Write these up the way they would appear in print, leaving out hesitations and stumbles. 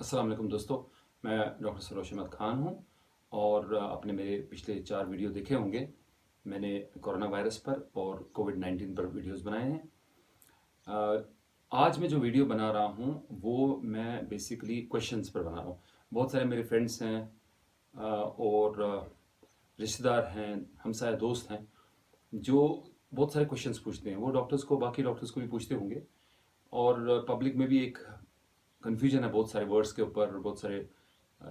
अस्सलाम वालेकुम दोस्तों। मैं डॉक्टर सरोज अहमद ख़ान हूँ और आपने मेरे पिछले 4 वीडियो देखे होंगे। मैंने कोरोना वायरस पर और कोविड-19 पर वीडियोस बनाए हैं। अ, आज मैं जो वीडियो बना रहा हूँ वो मैं बेसिकली क्वेश्चंस पर बना रहा हूँ। बहुत सारे मेरे फ्रेंड्स हैं और रिश्तेदार हैं, हमसाया दोस्त हैं जो बहुत सारे क्वेश्चंस पूछते हैं। वो डॉक्टर्स को, बाकी डॉक्टर्स को भी पूछते होंगे और पब्लिक में भी एक कन्फ्यूजन है बहुत सारे वर्ड्स के ऊपर, बहुत सारे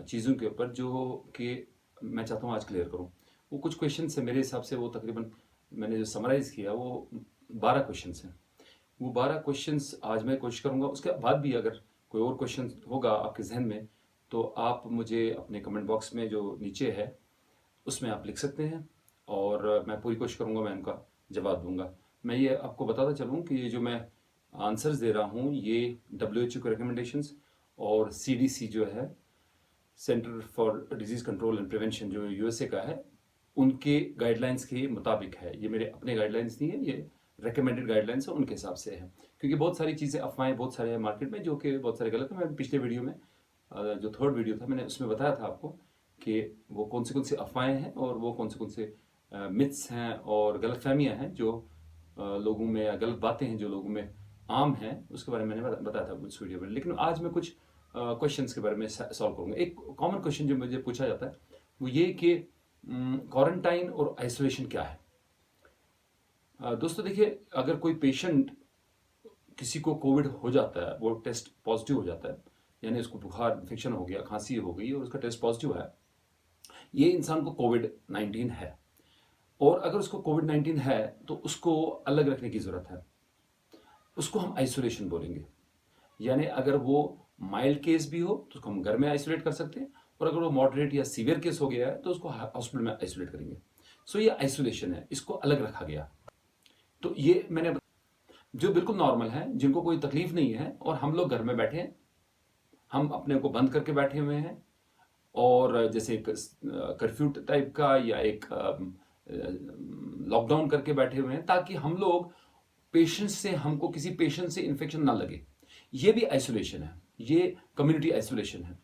चीज़ों के ऊपर जो कि मैं चाहता हूँ आज क्लियर करूँ। वो कुछ क्वेश्चंस हैं मेरे हिसाब से, वो तकरीबन मैंने जो समराइज़ किया वो 12 क्वेश्चंस हैं। वो 12 क्वेश्चंस आज मैं कोशिश करूँगा, उसके बाद भी अगर कोई और क्वेश्चन होगा आपके जहन में तो आप मुझे अपने कमेंट बॉक्स में जो नीचे है उसमें आप लिख सकते हैं और मैं पूरी कोशिश करूँगा मैं उनका जवाब दूंगा। मैं ये आपको बताता चलूँ कि ये जो मैं आंसर्स दे रहा हूँ ये WHO के रिकमेंडेशंस और CDC जो है, centre for disease control and prevention, जो USA का है, उनके गाइडलाइंस के मुताबिक है। ये मेरे अपने गाइडलाइंस नहीं है, ये रिकमेंडेड गाइडलाइंस है, उनके हिसाब से है। क्योंकि बहुत सारी चीज़ें, अफवाहें बहुत सारे हैं मार्केट में जो कि बहुत सारे गलत हैं। मैं पिछले वीडियो में जो थर्ड वीडियो था मैंने उसमें बताया था आपको कि वो कौन से अफवाहें हैं और वो कौन से मिथ्स हैं और गलतफहमियां हैं जो लोगों में, या गलत बातें हैं जो लोगों में आम हैं, उसके बारे में मैंने बताया था उस वीडियो में। लेकिन आज मैं कुछ क्वेश्चंस के बारे में सॉल्व करूंगा। एक कॉमन क्वेश्चन जो मुझे पूछा जाता है वो ये कि क्वारंटाइन और आइसोलेशन क्या है। दोस्तों देखिए, अगर कोई पेशेंट, किसी को कोविड हो जाता है, वो टेस्ट पॉजिटिव हो जाता है, यानी उसको बुखार, इन्फेक्शन हो गया, खांसी हो गई और उसका टेस्ट पॉजिटिव है, ये इंसान को कोविड-19 है। और अगर उसको कोविड-19 है तो उसको अलग रखने की ज़रूरत है। उसको हम आइसोलेशन बोलेंगे। यानी अगर वो माइल्ड केस भी हो तो उसको हम घर में आइसोलेट कर सकते हैं, और अगर वो मॉडरेट या सीवियर केस हो गया है तो उसको हॉस्पिटल में आइसोलेट करेंगे। सो ये आइसोलेशन है, इसको अलग रखा गया। तो ये मैंने जो बिल्कुल नॉर्मल है, जिनको कोई तकलीफ नहीं है और हम लोग घर में बैठे हैं, हम अपने को बंद करके बैठे हुए हैं और जैसे एक कर्फ्यू टाइप का या एक लॉकडाउन करके बैठे हुए हैं, ताकि हम लोग पेशेंट से, हमको किसी पेशेंट से इन्फेक्शन ना लगे। ये भी आइसोलेशन है, ये कम्युनिटी आइसोलेशन है।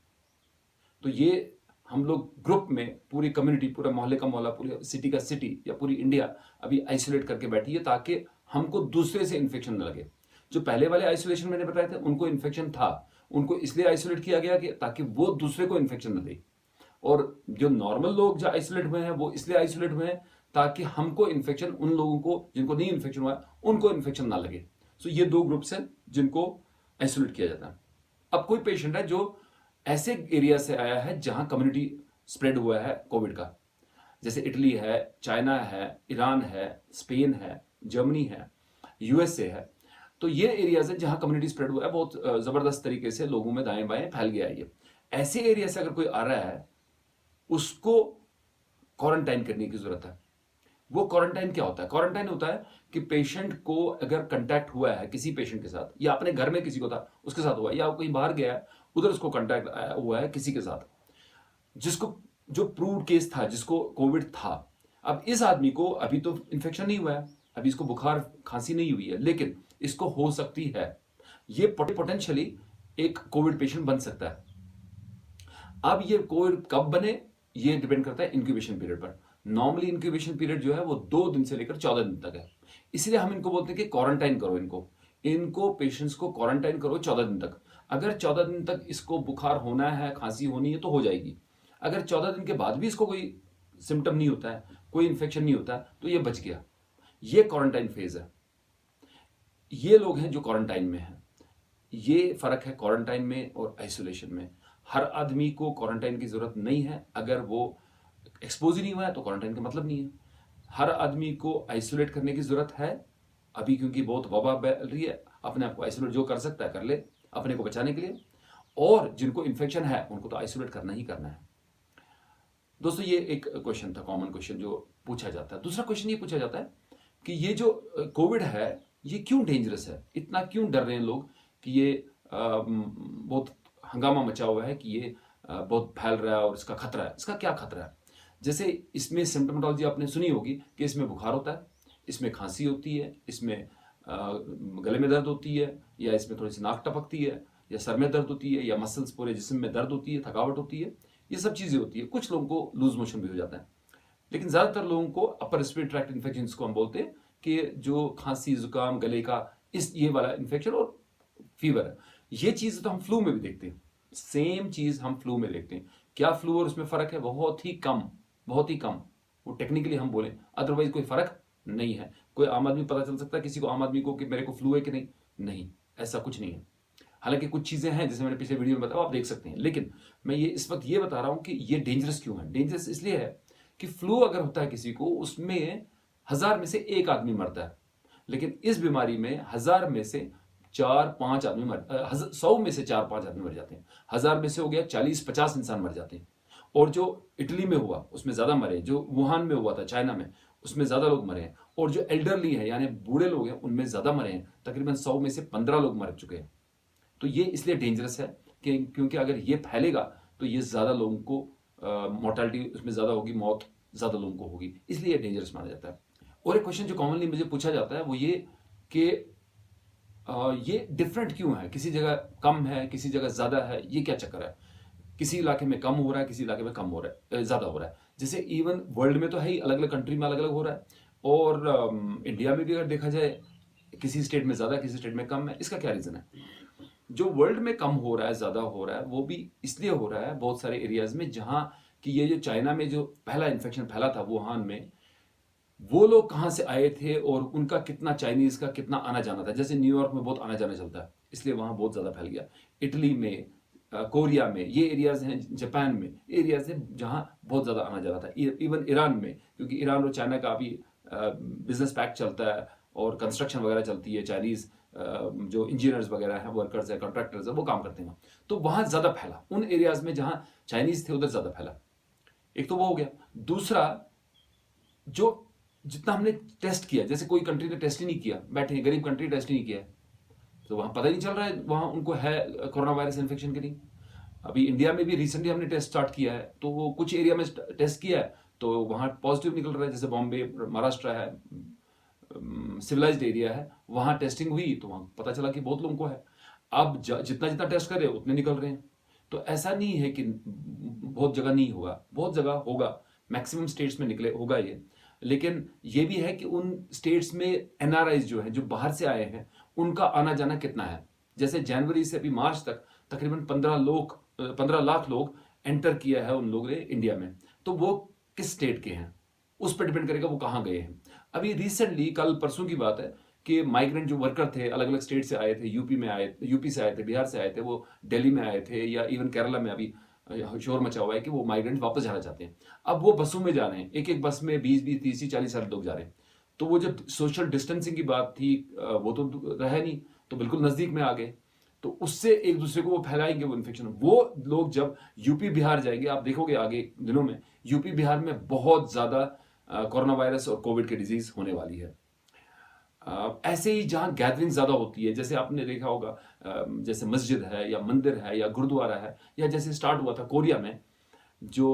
तो ये हम लोग ग्रुप में, पूरी कम्युनिटी, पूरा मोहल्ले का मोहल्ला, पूरी सिटी का सिटी या पूरी इंडिया अभी आइसोलेट करके बैठी है ताकि हमको दूसरे से इन्फेक्शन न लगे। जो पहले वाले आइसोलेशन मैंने बताए थे उनको इन्फेक्शन था, उनको इसलिए आइसोलेट किया गया कि ताकि वो दूसरे को इन्फेक्शन न दे। और जो नॉर्मल लोग जो आइसोलेट हुए हैं वो इसलिए आइसोलेट हुए हैं ताकि हमको इन्फेक्शन, उन लोगों को जिनको नहीं इन्फेक्शन हुआ है उनको इन्फेक्शन ना लगे। सो ये दो ग्रुप्स हैं जिनको आइसोलेट किया जाता है। अब कोई पेशेंट है जो ऐसे एरिया से आया है जहां कम्युनिटी स्प्रेड हुआ है कोविड का, जैसे इटली है, चाइना है, ईरान है, स्पेन है, जर्मनी है, USA है। तो ये एरियाज है जहां कम्युनिटी स्प्रेड हुआ है, बहुत जबरदस्त तरीके से लोगों में दाएं बाएं फैल गया है ये। ऐसे एरिया से अगर कोई आ रहा है उसको क्वारंटाइन करने की जरूरत है। वो क्वारंटाइन क्या होता है? क्वारंटाइन होता है कि पेशेंट को अगर कंटैक्ट हुआ है किसी पेशेंट के साथ, या अपने घर में किसी को था उसके साथ हुआ, या कहीं बाहर गया है उधर उसको कंटैक्ट हुआ है किसी के साथ, जिसको, जो प्रूव्ड केस था, जिसको कोविड था। अब इस आदमी को अभी तो इन्फेक्शन नहीं हुआ है, अभी इसको बुखार खांसी नहीं हुई है, लेकिन इसको हो सकती है, ये पोटेंशियली एक कोविड पेशेंट बन सकता है। अब ये कोविड कब बने ये डिपेंड करता है इंक्यूबेशन पीरियड पर। नॉर्मली इंक्यूबेशन पीरियड जो है वो 2 दिन से लेकर 14 दिन तक है। इसलिए हम इनको बोलते हैं कि क्वारंटाइन करो इनको पेशेंट्स को क्वारंटाइन करो 14 दिन तक। अगर 14 दिन तक इसको बुखार होना है, खांसी होनी है तो हो जाएगी। अगर 14 दिन के बाद भी इसको कोई सिम्टम नहीं होता है, कोई इन्फेक्शन नहीं होता है, तो ये बच गया। ये क्वारंटाइन फेज है। ये लोग हैं जो क्वारंटाइन में हैं। ये फर्क है क्वारंटाइन में और आइसोलेशन में। हर आदमी को क्वारंटाइन की जरूरत नहीं है। अगर वो एक्सपोज ही नहीं हुआ है तो क्वारंटाइन का मतलब नहीं है। हर आदमी को आइसोलेट करने की जरूरत है अभी, क्योंकि बहुत वबा फैल रही है। अपने आप को आइसोलेट जो कर सकता है कर ले अपने को बचाने के लिए, और जिनको इन्फेक्शन है उनको तो आइसोलेट करना ही करना है। दोस्तों ये एक क्वेश्चन था, कॉमन क्वेश्चन जो पूछा जाता है। दूसरा क्वेश्चन ये पूछा जाता है कि ये जो कोविड है ये क्यों डेंजरस है, इतना क्यों डर रहे हैं लोग कि ये बहुत हंगामा मचा हुआ है कि ये बहुत फैल रहा है और इसका खतरा है। इसका क्या खतरा है? जैसे इसमें सिम्टोमेटोलॉजी आपने सुनी होगी कि इसमें बुखार होता है, इसमें खांसी होती है, इसमें गले में दर्द होती है, या इसमें थोड़ी सी नाक टपकती है, या सर में दर्द होती है, या मसल्स पूरे जिस्म में दर्द होती है, थकावट होती है, ये सब चीज़ें होती है। कुछ लोगों को लूज मोशन भी हो जाता है, लेकिन ज़्यादातर लोगों को अपर रेस्पिरेटरी ट्रैक्ट इन्फेक्शन जिसको हम बोलते हैं, कि जो खांसी जुकाम गले का ये वाला इन्फेक्शन और फीवर है, ये चीज़ तो हम फ्लू में भी देखते हैं। सेम चीज़ हम फ्लू में देखते हैं। क्या फ्लू और उसमें फ़र्क है? बहुत ही कम, बहुत ही कम। वो टेक्निकली हम बोलें, अदरवाइज कोई फ़र्क नहीं है। कोई आम आदमी पता चल सकता है किसी को, आम आदमी को, कि मेरे को फ्लू है कि नहीं? नहीं, ऐसा कुछ नहीं है। हालांकि कुछ चीज़ें हैं जैसे मैंने पिछले वीडियो में बताया, आप देख सकते हैं, लेकिन मैं ये इस वक्त ये बता रहा हूं कि ये डेंजरस क्यों है। डेंजरस इसलिए है कि फ्लू अगर होता है किसी को, उसमें 1000 में से 1 आदमी मरता है, लेकिन इस बीमारी में 1000 में से 4-5 आदमी 100 में से 4-5 आदमी मर जाते हैं। 1000 में से हो गया 40-50 इंसान मर जाते हैं। और जो इटली में हुआ उसमें ज्यादा मरे, जो वुहान में हुआ था चाइना में, उसमें ज्यादा लोग मरे हैं, और जो एल्डरली है यानी बूढ़े लोग हैं उनमें ज्यादा मरे हैं। तकरीबन 100 में से 15 लोग मर चुके हैं। तो ये इसलिए डेंजरस है कि क्योंकि अगर ये फैलेगा तो ये ज्यादा लोगों को मोर्टालिटी उसमें ज्यादा होगी, मौत ज्यादा लोगों को होगी, इसलिए डेंजरस माना जाता है। और एक क्वेश्चन जो कॉमनली मुझे पूछा जाता है वो ये कि ये डिफरेंट क्यों है, किसी जगह कम है, किसी जगह ज्यादा है, ये क्या चक्कर है? किसी इलाके में कम हो रहा है, किसी इलाके में कम हो रहा है, ज्यादा हो रहा है। जैसे इवन वर्ल्ड में तो है ही, अलग अलग कंट्री में अलग अलग हो रहा है, और इंडिया में भी अगर देखा जाए किसी स्टेट में ज्यादा, किसी स्टेट में कम है। इसका क्या रीजन है? जो वर्ल्ड में कम हो रहा है, ज्यादा हो रहा है, वो भी इसलिए हो रहा है बहुत सारे एरियाज में, जहां कि ये जो चाइना में जो पहला इन्फेक्शन फैला था वुहान में, वो लोग कहाँ से आए थे और उनका कितना, चाइनीज का कितना आना जाना था। जैसे न्यूयॉर्क में बहुत आना जाना चलता है, इसलिए वहां बहुत ज्यादा फैल गया। इटली में, कोरिया में, ये एरियाज हैं, जापान में एरियाज हैं जहां बहुत ज्यादा आना जाना था। इवन ईरान में, क्योंकि ईरान और चाइना का अभी बिजनेस पैक्ट चलता है और कंस्ट्रक्शन वगैरह चलती है। चाइनीज जो इंजीनियर्स वगैरह हैं, वर्कर्स हैं, कॉन्ट्रैक्टर्स हैं, वो काम करते हैं, तो वहां ज्यादा फैला। उन एरियाज में जहां चाइनीज थे उधर ज्यादा फैला। एक तो वो हो गया। दूसरा, जो जितना हमने टेस्ट किया, जैसे कोई कंट्री ने टेस्ट ही नहीं किया, बैठे हैं गरीब कंट्री, टेस्ट ही नहीं किया, तो वहां पता ही नहीं चल रहा है वहां उनको है कोरोना वायरस इन्फेक्शन की नहीं। अभी इंडिया में भी रिसेंटली हमने टेस्ट स्टार्ट किया है, तो वो कुछ एरिया में टेस्ट किया है तो वहां पॉजिटिव निकल रहा है। जैसे बॉम्बे, महाराष्ट्र है, सिविलाइज्ड एरिया है, वहां टेस्टिंग हुई तो वहां पता चला कि बहुत लोगों को है। अब जितना जितना टेस्ट कर रहे हैं उतने निकल रहे हैं। तो ऐसा नहीं है कि बहुत जगह नहीं होगा, बहुत जगह होगा, मैक्सिमम स्टेट्स में निकले होगा ये। लेकिन ये भी है कि उन स्टेट्स में एनआरआईज जो है, जो बाहर से आए हैं, उनका आना जाना कितना है। जैसे जनवरी से अभी मार्च तक तकरीबन 15 लाख लोग एंटर किया है उन लोगों ने इंडिया में। तो वो किस स्टेट के हैं उस पर डिपेंड करेगा वो कहाँ गए हैं। अभी रिसेंटली कल परसों की बात है कि माइग्रेंट जो वर्कर थे, अलग अलग स्टेट से आए थे, यूपी से आए थे, बिहार से आए थे, वो दिल्ली में आए थे, या इवन केरला में अभी शोर मचा हुआ है कि वो माइग्रेंट वापस जाना चाहते हैं। अब वो बसों में जा रहे हैं, एक एक बस में 20-20, 30-40 लोग जा रहे हैं। तो वो जब सोशल डिस्टेंसिंग की बात थी, वो तो रहा नहीं, तो बिल्कुल नजदीक में आ गए, तो उससे एक दूसरे को वो फैलाएंगे वो इन्फेक्शन। वो लोग जब यूपी बिहार जाएंगे, आप देखोगे आगे दिनों में यूपी बिहार में बहुत ज्यादा कोरोना वायरस और कोविड की डिजीज होने वाली है। ऐसे ही जहां गैदरिंग ज्यादा होती है, जैसे आपने देखा होगा, जैसे मस्जिद है या मंदिर है या गुरुद्वारा है, या जैसे स्टार्ट हुआ था कोरिया में जो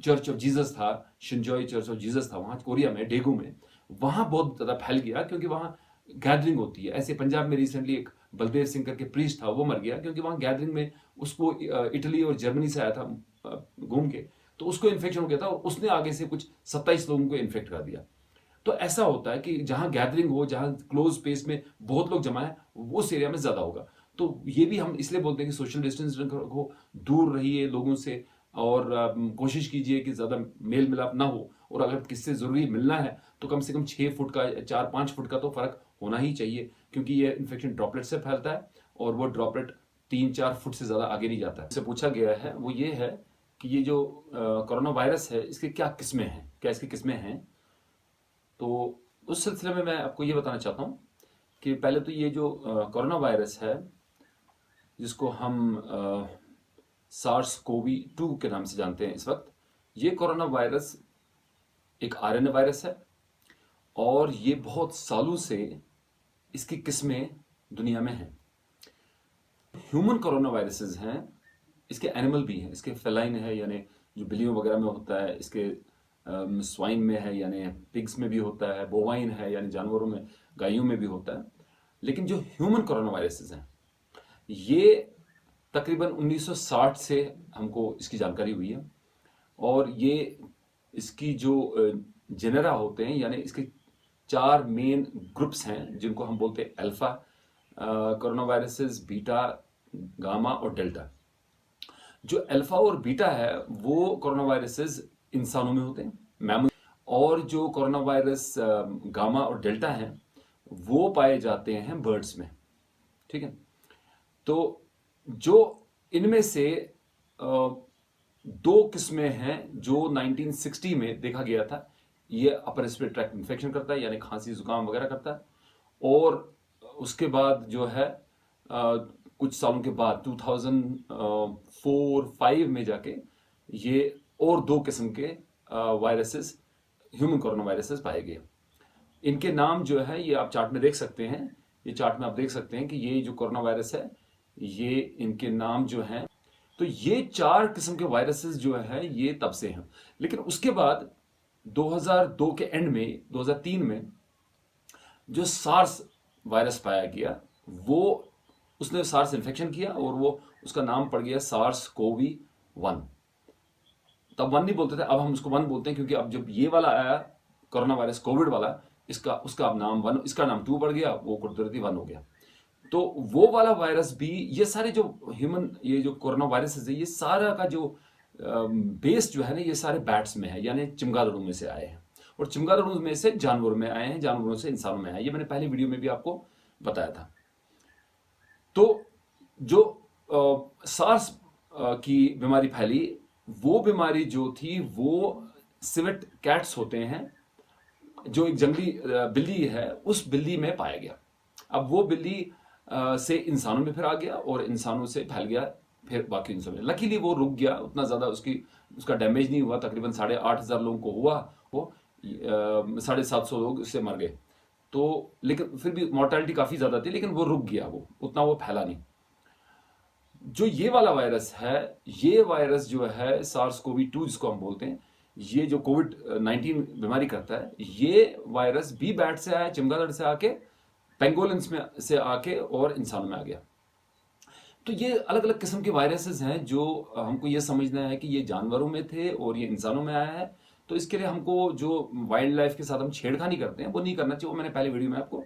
चर्च ऑफ जीसस था, शिंजोई चर्च ऑफ जीसस था वहां कोरिया में, डेगू में, वहां बहुत ज्यादा फैल गया क्योंकि वहां गैदरिंग होती है। ऐसे पंजाब में रिसेंटली एक बलदेव सिंह करके प्रीस्ट था, वो मर गया क्योंकि वहां गैदरिंग में उसको इटली और जर्मनी से आया था घूम के, तो उसको इन्फेक्शन हो गया था और उसने आगे से कुछ 27 लोगों को इन्फेक्ट कर दिया। तो ऐसा होता है कि जहां गैदरिंग हो, जहां क्लोज स्पेस में बहुत लोग जमा है, उस एरिया में ज्यादा होगा। तो ये भी हम इसलिए बोलते हैं कि सोशल डिस्टेंस रखो, दूर रहिए लोगों से, और कोशिश कीजिए कि ज्यादा मेल मिलाप ना हो, और अगर किससे जरूरी मिलना है तो कम से कम 6 फुट का, 4-5 फुट का तो फर्क होना ही चाहिए, क्योंकि ये इन्फेक्शन ड्रॉपलेट से फैलता है और वो ड्रॉपलेट 3-4 फुट से ज्यादा आगे नहीं जाता है। इससे पूछा गया है वो ये है कि ये जो कोरोना वायरस है इसके क्या किस्में हैं, क्या इसकी किस्में हैं। तो उस सिलसिले में मैं आपको ये बताना चाहता हूँ कि पहले तो ये जो कोरोना वायरस है, जिसको हम सार्स कोवी 2 के नाम से जानते हैं इस वक्त, ये कोरोना वायरस एक आरएनए वायरस है, और ये बहुत सालों से इसकी किस्में दुनिया में हैं। ह्यूमन कोरोना वायरसेस हैं, इसके एनिमल भी हैं, इसके फेलाइन है यानी जो बिल्लियों वगैरह में होता है, इसके स्वाइन में है यानी पिग्स में भी होता है, बोवाइन है यानी जानवरों में, गायों में भी होता है। लेकिन जो ह्यूमन कोरोना वायरसेस हैं ये तकरीबन 1960 से हमको इसकी जानकारी हुई है। और ये इसकी जो जेनेरा होते हैं, यानी इसके 4 मेन ग्रुप्स हैं जिनको हम बोलते हैं alpha corona viruses, beta, gamma और डेल्टा। जो अल्फा और बीटा है वो कोरोना वायरसेस इंसानों में होते हैं, मैमल। और जो कोरोना वायरस गामा और डेल्टा हैं वो पाए जाते हैं बर्ड्स में। ठीक है, तो जो इनमें से 2 किस्में हैं जो 1960 में देखा गया था। ये अपर रेस्पिरेटरी ट्रैक्ट इन्फेक्शन करता है, यानी खांसी जुकाम वगैरह करता है। और उसके बाद जो है कुछ सालों के बाद 2004-5 में जाके ये और 2 किस्म के वायरसेस, ह्यूमन कोरोना वायरसेस पाए गए। इनके नाम जो है ये आप चार्ट में देख सकते हैं। ये चार्ट में आप देख सकते हैं कि ये जो कोरोना वायरस है, ये इनके नाम जो हैं। तो ये 4 किस्म के वायरसेस जो है ये तब से हैं। लेकिन उसके बाद 2002 के एंड में, 2003 में जो सार्स वायरस पाया गया, वो उसने सार्स इन्फेक्शन किया और वो उसका नाम पड़ गया सार्स कोवी 1। तब 1 नहीं बोलते थे, अब हम उसको 1 बोलते हैं, क्योंकि अब जब ये वाला आया कोरोना वायरस कोविड वाला, उसका अब नाम 1, इसका नाम 2 पड़ गया, वो कुदरती 1 हो गया। तो वो वाला वायरस भी, ये सारे जो ह्यूमन, ये जो कोरोना वायरसेस है, ये सारा का जो बेस जो है ना, ये सारे बैट्स में है, यानी चमगादड़ों में से आए हैं। और चमगादड़ों में से जानवरों में आए हैं, जानवरों से इंसानों में आए। ये मैंने पहले वीडियो में भी आपको बताया था। तो जो सार्स की बीमारी फैली, वो बीमारी जो थी वो सिवेट कैट्स होते हैं, जो एक जंगली बिल्ली है, उस बिल्ली में पाया गया। अब वो बिल्ली से इंसानों में फिर आ गया और इंसानों से फैल गया फिर बाकी इंसानों में। लकीली वो रुक गया, उतना ज़्यादा उसका डैमेज नहीं हुआ। तकरीबन 8,500 लोगों को हुआ, वो 750 लोग इससे मर गए। तो लेकिन फिर भी मॉर्टेलिटी काफ़ी ज़्यादा थी, लेकिन वो रुक गया, वो उतना वो फैला नहीं। जो ये वाला वायरस है, ये वायरस जो है सार्स कोवी 2 जिसको हम बोलते हैं, ये जो कोविड-19 बीमारी करता है, ये वायरस भी बैट से आया, चमगादड़ से आके, पेंगोलिन्स में से आके और इंसानों में आ गया। तो ये अलग अलग किस्म के वायरसेस हैं जो हमको ये समझना है कि ये जानवरों में थे और ये इंसानों में आया है। तो इसके लिए हमको जो वाइल्ड लाइफ के साथ हम छेड़खानी करते हैं वो नहीं करना चाहिए। वो मैंने पहले वीडियो में आपको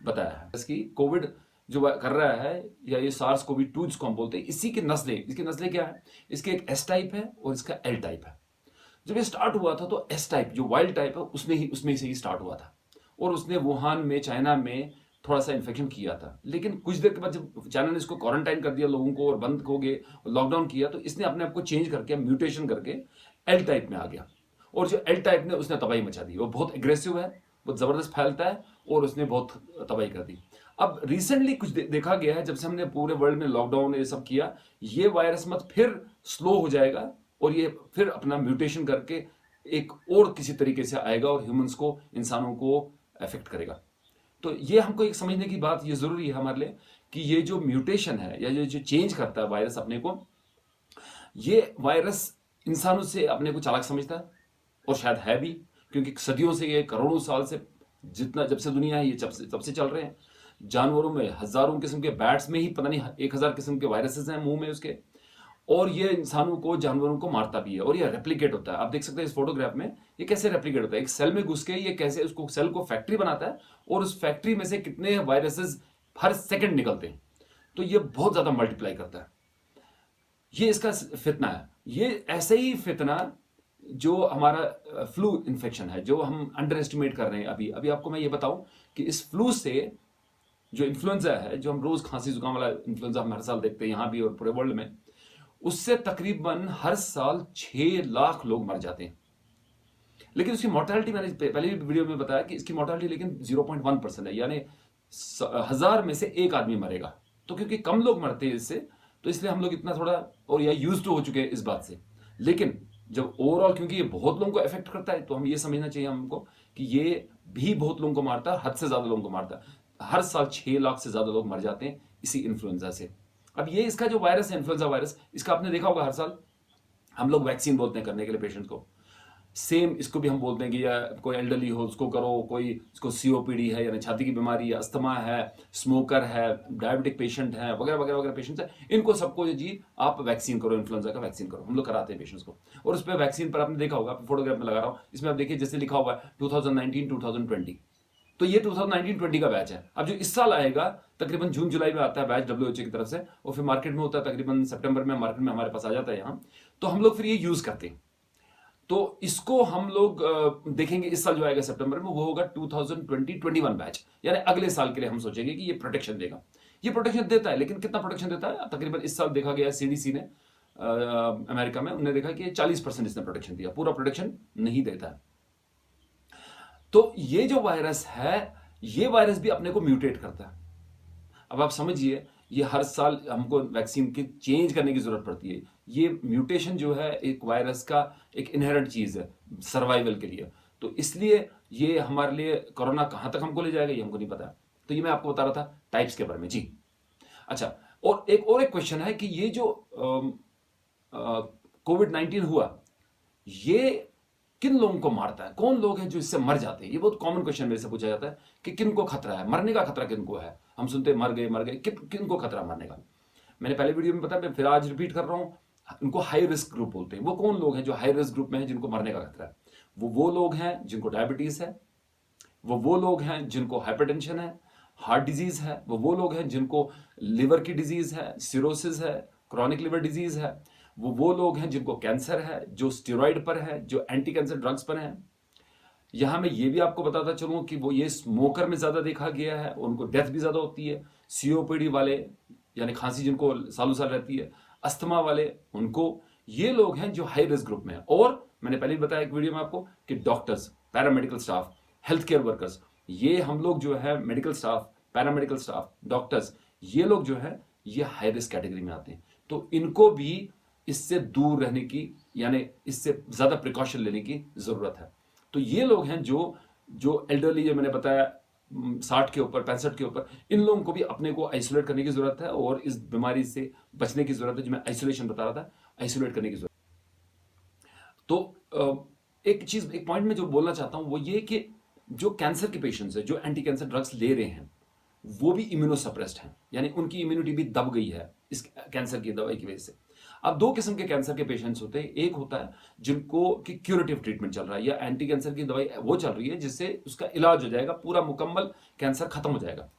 बताया है। इसकी कोविड जो कर रहा है, या ये सार्स कोवी 2 जिसको हम बोलते हैं, इसी की नस्लें, इसकी नस्लें क्या है, इसके एक एस टाइप है और इसका एल टाइप है। जब ये स्टार्ट हुआ था तो एस टाइप जो वाइल्ड टाइप है उसमें से ही स्टार्ट हुआ था, और उसने वुहान में, चाइना में थोड़ा सा इन्फेक्शन किया था। लेकिन कुछ देर के बाद जब चाइना ने इसको क्वारंटाइन कर दिया लोगों को और बंद हो गए, लॉकडाउन किया, तो इसने अपने आप को चेंज करके, म्यूटेशन करके एल टाइप में आ गया। और जो एल टाइप ने उसने तबाही मचा दी। वो बहुत एग्रेसिव है, बहुत ज़बरदस्त फैलता है और उसने बहुत तबाही कर दी। अब रिसेंटली कुछ देखा गया है, जब से हमने पूरे वर्ल्ड में लॉकडाउन ये सब किया, ये वायरस मत फिर स्लो हो जाएगा और ये फिर अपना म्यूटेशन करके एक और किसी तरीके से आएगा और ह्यूमंस को, इंसानों को अफेक्ट करेगा। तो ये हमको एक समझने की बात ये ज़रूरी है हमारे लिए कि ये जो म्यूटेशन है या ये जो चेंज करता है वायरस अपने को, ये वायरस इंसानों से अपने को चालाक समझता है, और शायद है भी, क्योंकि सदियों से, ये करोड़ों साल से, जितना जब से दुनिया है, ये तब से चल रहे हैं। जानवरों में हजारों किस्म के, बैट्स में ही पता नहीं 1,000 किस्म के वायरसेस हैं मुंह में उसके, और ये इंसानों को, जानवरों को मारता भी है, और ये रेप्लिकेट होता है। आप देख सकते हैं इस फोटोग्राफ में ये कैसे रेप्लिकेट होता है। एक सेल में घुस के ये कैसे उसको, सेल को फैक्ट्री बनाता है, और उस फैक्ट्री में से कितने वायरसेस हर सेकंड निकलते हैं। तो ये बहुत ज्यादा मल्टीप्लाई करता है। ये इसका फितना है। ये ऐसे ही फितना जो हमारा फ्लू इन्फेक्शन है, जो हम अंडर एस्टिमेट कर रहे हैं। अभी आपको मैं ये बताऊं कि इस फ्लू से, जो इन्फ्लुएंजा है, जो हम रोज खांसी जुकाम वाला इन्फ्लुएंजा हम हर साल देखते हैं यहाँ भी और पूरे वर्ल्ड में, उससे तकरीबन हर साल 6 लाख लोग मर जाते हैं। लेकिन उसकी मोर्टेलिटी, मैंने पहले भी वीडियो में बताया कि इसकी मोर्टेलिटी लेकिन 0.1% है, यानी 1000 में से 1 आदमी मरेगा। तो क्योंकि कम लोग मरते हैं इससे, तो इसलिए हम लोग इतना थोड़ा और या यूज टू हो चुके हैं इस बात से। लेकिन जब ओवरऑल, क्योंकि ये बहुत लोगों को अफेक्ट करता है, तो हम ये समझना चाहिए हमको कि ये भी बहुत लोगों को मारता है, हद से ज्यादा लोगों को मारता है। हर साल 6 लाख से ज्यादा लोग मर जाते हैं इसी इन्फ्लुएंजा से। अब ये इसका जो वायरस है, इन्फ्लुएंजा वायरस, इसका आपने देखा होगा हर साल हम लोग वैक्सीन बोलते हैं करने के लिए पेशेंट को। सेम इसको भी हम बोलते हैं कि या कोई एल्डरली हो उसको करो, कोई इसको सीओपीडी है यानी छाती की बीमारी है, अस्थमा है, स्मोकर है, डायबिटिक पेशेंट है, वगैरह वगैरह वगैरह पेशेंट्स है, इनको सबको जी आप वैक्सीन करो, इन्फ्लुएंजा का वैक्सीन करो, हम लोग कराते हैं पेशेंट्स को। और उस पर वैक्सीन पर आपने देखा होगा, फोटोग्राफ में लगा रहा हूँ, इसमें आप देखिए जैसे लिखा हुआ है 2019-2020, तो ये 2019-20 का बैच है। अब जो इस साल आएगा तकरीबन जून जुलाई में आता है बैच WHO की तरफ से, और फिर मार्केट में होता है तकरीबन सितंबर में, मार्केट में हमारे पास आ जाता है यहाँ, तो हम लोग फिर ये यूज करते हैं। तो इसको हम लोग देखेंगे इस साल जो आएगा सितंबर में, वो होगा 2020-21 बैच, यानी अगले साल के लिए हम सोचेंगे कि ये प्रोटेक्शन देगा। ये प्रोटेक्शन देता है, लेकिन कितना प्रोटेक्शन देता है? तकरीबन इस साल देखा गया CDC ने अमेरिका में, उन्होंने देखा कि 40% इसने प्रोटेक्शन दिया, पूरा प्रोटेक्शन नहीं देता है। तो ये जो वायरस है, ये वायरस भी अपने को म्यूटेट करता है। अब आप समझिए, ये हर साल हमको वैक्सीन की चेंज करने की जरूरत पड़ती है। ये म्यूटेशन जो है एक वायरस का एक इनहेरेंट चीज है सर्वाइवल के लिए, तो इसलिए ये हमारे लिए कोरोना कहां तक हमको ले जाएगा ये हमको नहीं पता। तो ये मैं आपको बता रहा था टाइप्स के बारे में जी। अच्छा, और एक क्वेश्चन है कि ये जो कोविड-19 हुआ, ये किन लोगों को मारता है, कौन लोग हैं जो इससे मर जाते हैं? ये बहुत कॉमन क्वेश्चन मेरे से पूछा जाता है कि किन को खतरा है, मरने का खतरा किन को है? हम सुनते हैं मर गए, किन को खतरा मरने का? मैंने पहले वीडियो में बताया, मैं फिर आज रिपीट कर रहा हूं, उनको हाई रिस्क ग्रुप बोलते हैं। वो कौन लोग हैं जो हाई रिस्क ग्रुप में हैं, जिनको मरने का खतरा है? वो लोग हैं जिनको डायबिटीज है, वो लोग हैं जिनको हाइपरटेंशन है, हार्ट डिजीज है, वो लोग हैं जिनको लिवर की डिजीज है, सिरोसिस है, क्रॉनिक लिवर डिजीज है, वो लोग हैं जिनको कैंसर है, जो स्टेरॉइड पर है, जो एंटी कैंसर ड्रग्स पर हैं। यहां मैं ये भी आपको बताता चलूं कि वो ये स्मोकर में ज्यादा देखा गया है, उनको डेथ भी ज्यादा होती है। सीओपीडी वाले यानी खांसी जिनको सालों साल रहती है, अस्थमा वाले, उनको, ये लोग हैं जो हाई रिस्क ग्रुप में है। और मैंने पहले भी बताया एक वीडियो में आपको कि doctors, paramedical staff, health care workers, ये हम लोग जो है medical staff, paramedical staff, doctors, ये लोग जो है ये हाई रिस्क कैटेगरी में आते हैं। तो इनको भी इससे दूर रहने की यानी इससे ज्यादा प्रिकॉशन लेने की जरूरत है। तो ये लोग हैं जो जो एल्डरली, जो मैंने बताया 60 के ऊपर, 65 के ऊपर, इन लोगों को भी अपने को आइसोलेट करने की जरूरत है और इस बीमारी से बचने की जरूरत है, जो मैं आइसोलेशन बता रहा था, आइसोलेट करने की जरूरत। तो एक चीज, एक पॉइंट में जो बोलना चाहता हूं वो ये कि जो कैंसर के पेशेंट्स है, जो एंटी कैंसर ड्रग्स ले रहे हैं, वो भी इम्यूनोसप्रेस्ड हैं, यानी उनकी इम्यूनिटी भी दब गई है इस कैंसर की दवाई की वजह से। अब दो किस्म के कैंसर के पेशेंट्स होते हैं, एक होता है जिनको कि क्यूरेटिव ट्रीटमेंट चल रहा है या एंटी कैंसर की दवाई वो चल रही है जिससे उसका इलाज हो जाएगा, पूरा मुकम्मल कैंसर खत्म हो जाएगा।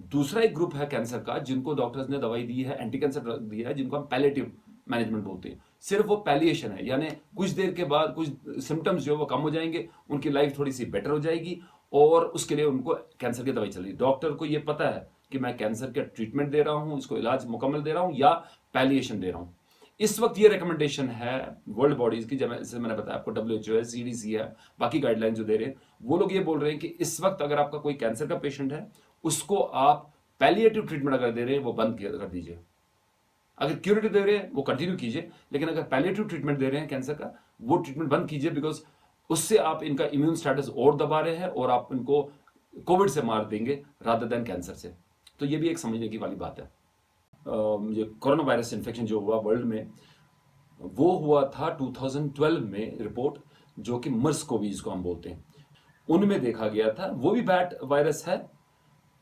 दूसरा एक ग्रुप है कैंसर का जिनको डॉक्टर्स ने दवाई दी है, एंटी कैंसर ड्रग दिया है, जिनको हम पैलेटिव मैनेजमेंट बोलते हैं। सिर्फ वो पैलिएशन है, यानी कुछ देर के बाद कुछ सिम्टम्स जो वो कम हो जाएंगे, उनकी लाइफ थोड़ी सी बेटर हो जाएगी और उसके लिए उनको कैंसर की दवाई चल रही है। डॉक्टर को ये पता है कि मैं कैंसर का ट्रीटमेंट दे रहा हूं, इसको इलाज मुकम्मल दे रहा हूं या पैलिएशन दे रहा हूं। इस वक्त ये रिकमेंडेशन है वर्ल्ड बॉडीज की, जैसे मैंने बताया आपको, WHO है, CDC है, बाकी गाइडलाइन जो दे रहे हैं, वो लोग ये बोल रहे हैं कि इस वक्त अगर आपका कोई कैंसर का पेशेंट है, उसको आप पैलिएटिव ट्रीटमेंट अगर दे रहे हैं वो बंद कर दीजिए। अगर क्यूरेटिव दे रहे हैं वो कंटिन्यू कीजिए, लेकिन अगर पैलिएटिव ट्रीटमेंट दे रहे हैं कैंसर का, वो ट्रीटमेंट बंद कीजिए, बिकॉज उससे आप इनका इम्यून स्टेटस और दबा रहे हैं और आप इनको कोविड से मार देंगे रादर देन कैंसर से। तो ये भी एक समझने की वाली बात है। ये कोरोना वायरस इन्फेक्शन जो हुआ वर्ल्ड में, वो हुआ था 2012 में रिपोर्ट, जो कि मर्स कोवी जिसको हम बोलते हैं, उनमें देखा गया था। वो भी बैट वायरस है,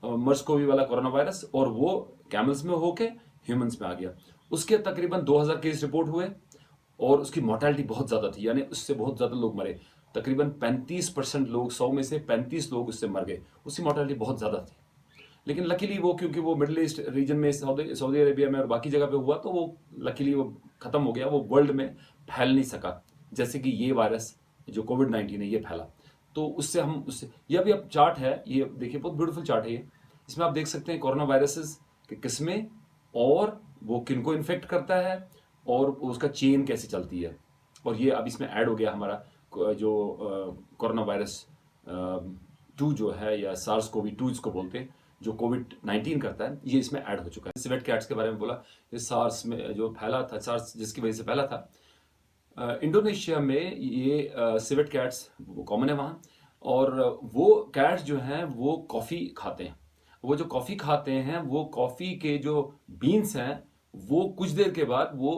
मर्स कोवी वाला कोरोना वायरस, और वो कैमल्स में होके ह्यूमंस में आ गया। उसके तकरीबन 2000 केस रिपोर्ट हुए और उसकी मोर्टेलिटी बहुत ज्यादा थी, यानी उससे बहुत ज्यादा लोग मरे। तकरीबन 35% लोग, 100 में से 35 लोग उससे मर गए। उसकी मोर्टेलिटी बहुत ज्यादा थी। लेकिन लकीली वो, क्योंकि वो मिडिल ईस्ट रीजन में, सऊदी अरेबिया में और बाकी जगह पे हुआ, तो वो लकीली वो खत्म हो गया, वो वर्ल्ड में फैल नहीं सका, जैसे कि ये वायरस जो कोविड-19 है ये फैला। तो उससे हम ये अभी अब चार्ट है, ये देखिए बहुत ब्यूटीफुल चार्ट है ये। इसमें आप देख सकते हैं कोरोना वायरसेस की किस्में और वो किनको इन्फेक्ट करता है और उसका चेन कैसे चलती है। और ये अब इसमें ऐड हो गया हमारा जो कोरोना वायरस 2 जो है, या SARS-CoV-2 जिसको बोलते हैं, जो कोविड-19 करता है, ये इसमें ऐड हो चुका है। सिवेट कैट्स के बारे में बोला, ये सार्स में जो फैला था, सार्स जिसकी वजह से फैला था, इंडोनेशिया में ये सिवेट कैट्स वो कॉमन है वहाँ। और वो कैट्स जो हैं वो कॉफ़ी खाते हैं। वो जो कॉफ़ी खाते हैं, वो कॉफ़ी के जो बीन्स हैं, वो कुछ देर के बाद वो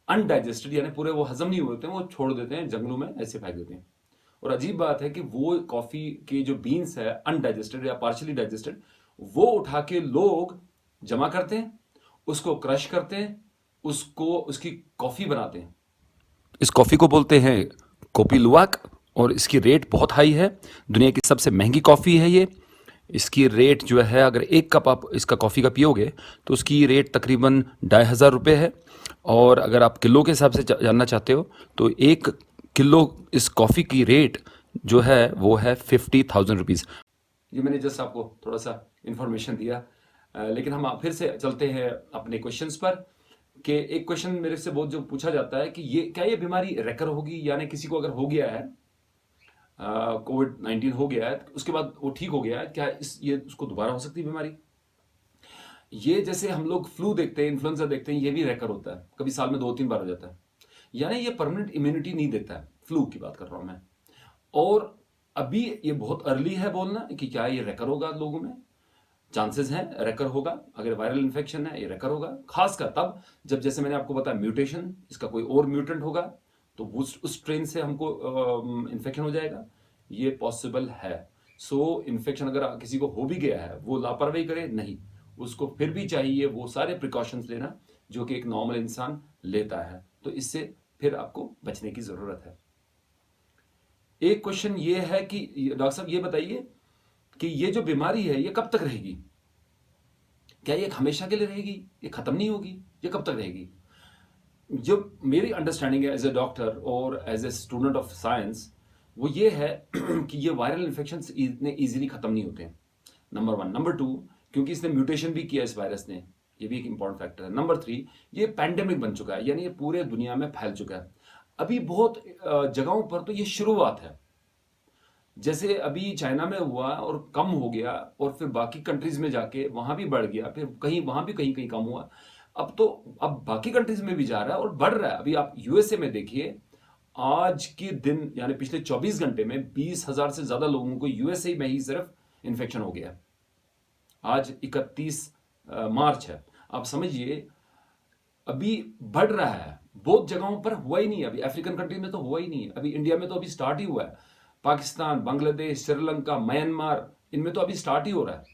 अनडाइजेस्टेड यानी पूरे वो हजम नहीं होते हैं, वो छोड़ देते हैं जंगलों में, ऐसे फेंक देते हैं। और अजीब बात है कि वो कॉफी के जो बीन्स है अनडाइजेस्टेड या पार्शियली डाइजेस्टेड, वो उठा के लोग जमा करते हैं, उसको क्रश करते हैं, उसको उसकी कॉफी बनाते हैं। इस कॉफी को बोलते हैं कॉफी लुवाक, और इसकी रेट बहुत हाई है। दुनिया की सबसे महंगी कॉफ़ी है ये। इसकी रेट जो है, अगर एक कप आप इसका कॉफ़ी का पियोगे तो उसकी रेट तकरीबन 2,500 रुपये है। और अगर आप किलो के हिसाब से जानना चाहते हो तो 1 किलो इस कॉफ़ी की रेट जो है वो है 50,000 रुपीज़। ये मैंने जस्ट आपको थोड़ा सा इन्फॉर्मेशन दिया। लेकिन हम फिर से चलते हैं अपने क्वेश्चंस पर। कि एक क्वेश्चन मेरे से बहुत जो पूछा जाता है कि ये बीमारी रेकर होगी, यानी किसी को अगर हो गया है कोविड-19 हो गया है, उसके बाद वो ठीक हो गया है, क्या ये उसको दोबारा हो सकती है बीमारी? ये जैसे हम लोग फ्लू देखते हैं, इन्फ्लुएंजा देखते हैं, ये भी रेकर होता है, कभी साल में 2-3 बार हो जाता है। यानी ये परमानेंट इम्यूनिटी नहीं देता है। फ्लू की बात कर रहा हूं मैं। और अभी ये बहुत अर्ली है बोलना कि क्या ये रेकर होगा लोगों में। चांसेस हैं रेकर होगा, अगर वायरल इन्फेक्शन है ये रेकर होगा, खासकर तब जब, जैसे मैंने आपको बताया, म्यूटेशन, इसका कोई और म्यूटेंट होगा तो उस ट्रेन से हमको इन्फेक्शन हो जाएगा, ये पॉसिबल है। सो इन्फेक्शन अगर किसी को हो भी गया है, वो लापरवाही करे नहीं, उसको फिर भी चाहिए वो सारे प्रिकॉशंस लेना जो कि एक नॉर्मल इंसान लेता है। तो इससे फिर आपको बचने की जरूरत है। एक क्वेश्चन ये है कि डॉक्टर साहब ये बताइए कि ये जो बीमारी है ये कब तक रहेगी? क्या ये हमेशा के लिए रहेगी? ये खत्म नहीं होगी? ये कब तक रहेगी? जो मेरी अंडरस्टैंडिंग है एज ए डॉक्टर और as a student of science, वो ये है कि ये वायरल इन्फेक्शन इतने इजीली खत्म नहीं होते हैं, नंबर 1। नंबर 2, क्योंकि इसने म्यूटेशन भी किया इस वायरस ने, ये भी एक इंपॉर्टेंट फैक्टर है। नंबर 3, ये पैंडेमिक बन चुका है, यानी ये पूरे दुनिया में फैल चुका है। अभी बहुत जगहों पर तो ये शुरुआत है, जैसे अभी चाइना में हुआ और कम हो गया, और फिर बाकी कंट्रीज में जाके वहां भी बढ़ गया, फिर कहीं वहां भी कहीं कहीं कम हुआ, अब बाकी कंट्रीज में भी जा रहा है और बढ़ रहा है। अभी आप यूएसए में देखिए, आज के दिन यानी पिछले 24 घंटे में 20,000 से ज्यादा लोगों को यूएसए में ही सिर्फ इन्फेक्शन हो गया। आज 31 मार्च है, आप समझिए अभी बढ़ रहा है। बहुत जगहों पर हुआ ही नहीं है, अभी अफ्रीकन कंट्री में तो हुआ ही नहीं है, अभी इंडिया में तो अभी स्टार्ट ही हुआ है। पाकिस्तान, बांग्लादेश, श्रीलंका, म्यांमार, इनमें तो अभी स्टार्ट ही हो रहा है।